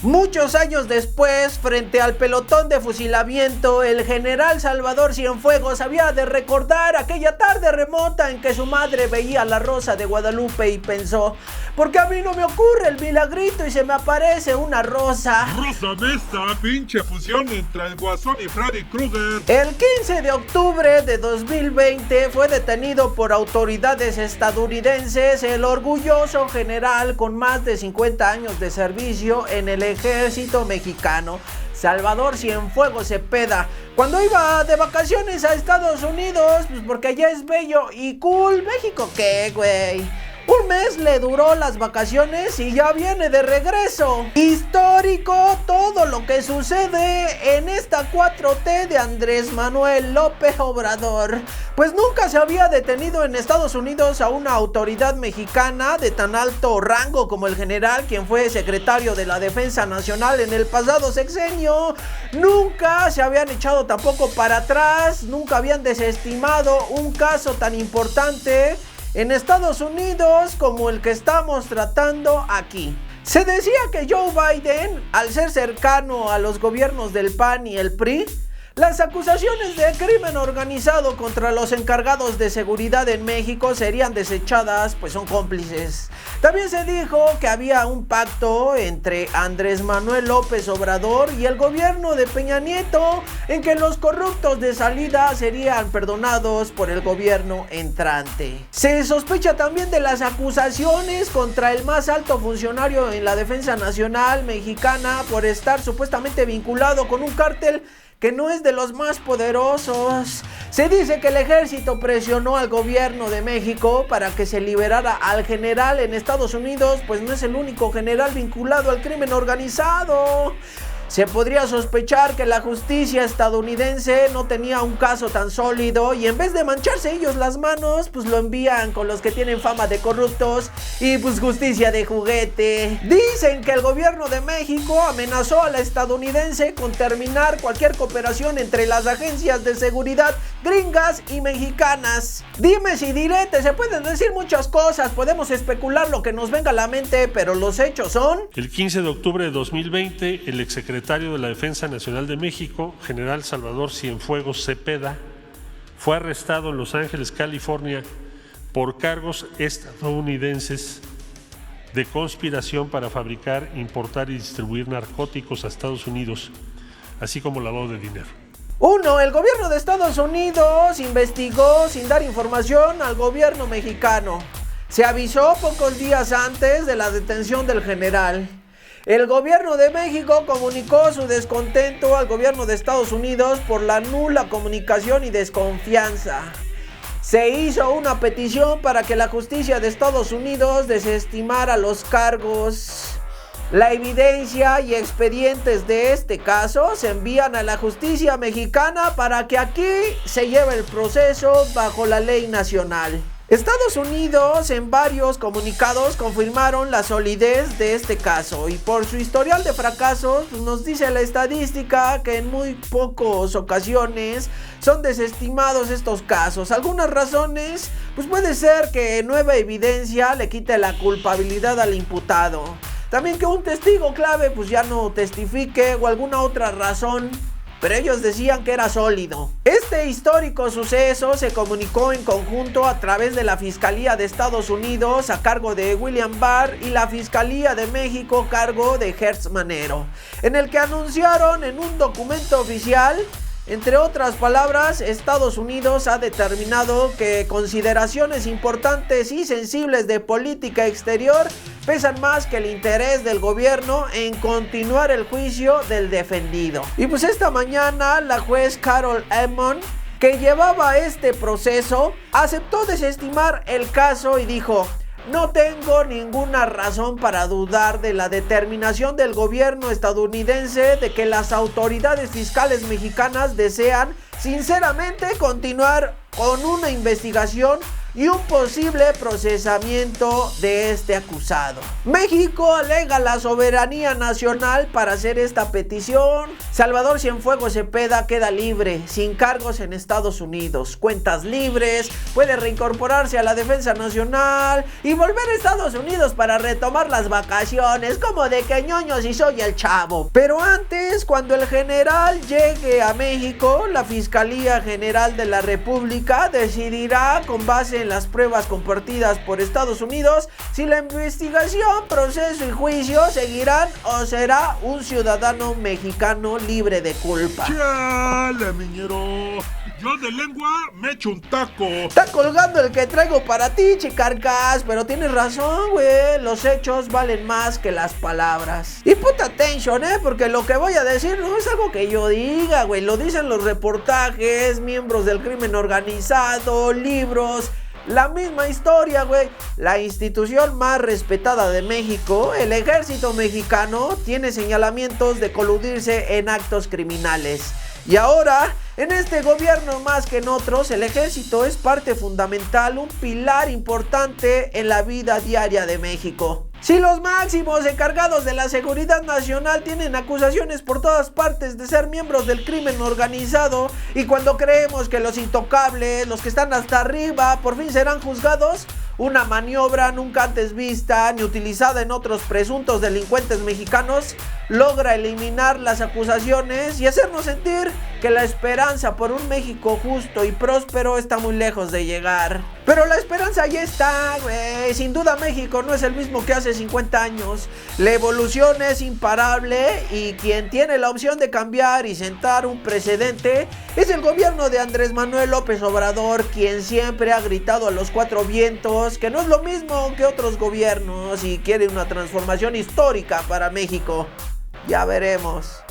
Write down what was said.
Muchos años después, frente al pelotón de fusilamiento, el general Salvador Cienfuegos había de recordar aquella tarde remota en que su madre veía La Rosa de Guadalupe y pensó: ¿por qué a mí no me ocurre el milagrito y se me aparece una rosa? Rózame esta pinche fusión entre el Guasón y Freddy Krueger. El 15 de octubre de 2020 fue detenido por autoridades estadounidenses el orgulloso general con más de 50 años de servicio en el ejército mexicano, Salvador Cienfuegos Cepeda, cuando iba de vacaciones a Estados Unidos, pues porque allá es bello y cool. ¿México qué, güey? Un mes le duró las vacaciones y ya viene de regreso. Histórico todo lo que sucede en esta 4T de Andrés Manuel López Obrador, pues nunca se había detenido en Estados Unidos a una autoridad mexicana de tan alto rango como el general, quien fue secretario de la Defensa Nacional en el pasado sexenio. Nunca se habían echado tampoco para atrás, nunca habían desestimado un caso tan importante en Estados Unidos como el que estamos tratando aquí. Se decía que Joe Biden, al ser cercano a los gobiernos del PAN y el PRI, las acusaciones de crimen organizado contra los encargados de seguridad en México serían desechadas, pues son cómplices. También se dijo que había un pacto entre Andrés Manuel López Obrador y el gobierno de Peña Nieto, en que los corruptos de salida serían perdonados por el gobierno entrante. Se sospecha también de las acusaciones contra el más alto funcionario en la Defensa Nacional mexicana por estar supuestamente vinculado con un cártel que no es de los más poderosos. Se dice que el ejército presionó al gobierno de México para que se liberara al general en Estados Unidos, pues no es el único general vinculado al crimen organizado. Se podría sospechar que la justicia estadounidense no tenía un caso tan sólido y en vez de mancharse ellos las manos, pues lo envían con los que tienen fama de corruptos y pues justicia de juguete. Dicen que el gobierno de México amenazó a la estadounidense con terminar cualquier cooperación entre las agencias de seguridad gringas y mexicanas. Dime si direte, se pueden decir muchas cosas, podemos especular lo que nos venga a la mente, pero los hechos son... El 15 de octubre de 2020, el exsecretario de la Defensa Nacional de México, general Salvador Cienfuegos Cepeda, fue arrestado en Los Ángeles, California, por cargos estadounidenses de conspiración para fabricar, importar y distribuir narcóticos a Estados Unidos, así como lavado de dinero. 1. El gobierno de Estados Unidos investigó sin dar información al gobierno mexicano. Se avisó pocos días antes de la detención del general. El gobierno de México comunicó su descontento al gobierno de Estados Unidos por la nula comunicación y desconfianza. Se hizo una petición para que la justicia de Estados Unidos desestimara los cargos. La evidencia y expedientes de este caso se envían a la justicia mexicana para que aquí se lleve el proceso bajo la ley nacional. Estados Unidos en varios comunicados confirmaron la solidez de este caso y por su historial de fracasos nos dice la estadística que en muy pocas ocasiones son desestimados estos casos. Algunas razones, pues puede ser que nueva evidencia le quite la culpabilidad al imputado. También que un testigo clave pues ya no testifique o alguna otra razón, pero ellos decían que era sólido. Este histórico suceso se comunicó en conjunto a través de la Fiscalía de Estados Unidos a cargo de William Barr y la Fiscalía de México a cargo de Gertz Manero, en el que anunciaron en un documento oficial: entre otras palabras, Estados Unidos ha determinado que consideraciones importantes y sensibles de política exterior pesan más que el interés del gobierno en continuar el juicio del defendido. Y pues esta mañana la juez Carol Emmon, que llevaba este proceso, aceptó desestimar el caso y dijo: no tengo ninguna razón para dudar de la determinación del gobierno estadounidense de que las autoridades fiscales mexicanas desean sinceramente continuar con una investigación y un posible procesamiento de este acusado. México alega la soberanía nacional para hacer esta petición. Salvador Cienfuegos Cepeda queda libre, sin cargos en Estados Unidos, cuentas libres, puede reincorporarse a la defensa nacional y volver a Estados Unidos para retomar las vacaciones, como de que ñoño si soy el Chavo. Pero antes, cuando el general llegue a México, la Fiscalía General de la República decidirá, con base en las pruebas compartidas por Estados Unidos, si la investigación, proceso y juicio seguirán o será un ciudadano mexicano libre de culpa. ¡Chale, miñero! Yo de lengua me echo un taco. Está colgando el que traigo para ti, chicarcas, pero tienes razón, güey. Los hechos valen más que las palabras. Y puta atención, porque lo que voy a decir no es algo que yo diga, güey. Lo dicen los reportajes, miembros del crimen organizado, libros. La misma historia, güey. La institución más respetada de México, el ejército mexicano, tiene señalamientos de coludirse en actos criminales. Y ahora, en este gobierno más que en otros, el ejército es parte fundamental, un pilar importante en la vida diaria de México. Si los máximos encargados de la seguridad nacional tienen acusaciones por todas partes de ser miembros del crimen organizado, y cuando creemos que los intocables, los que están hasta arriba, por fin serán juzgados, una maniobra nunca antes vista ni utilizada en otros presuntos delincuentes mexicanos logra eliminar las acusaciones y hacernos sentir que la esperanza por un México justo y próspero está muy lejos de llegar. Pero la esperanza ya está, güey. Sin duda México no es el mismo que hace 50 años. La evolución es imparable y quien tiene la opción de cambiar y sentar un precedente es el gobierno de Andrés Manuel López Obrador, quien siempre ha gritado a los cuatro vientos que no es lo mismo que otros gobiernos y quiere una transformación histórica para México. Ya veremos.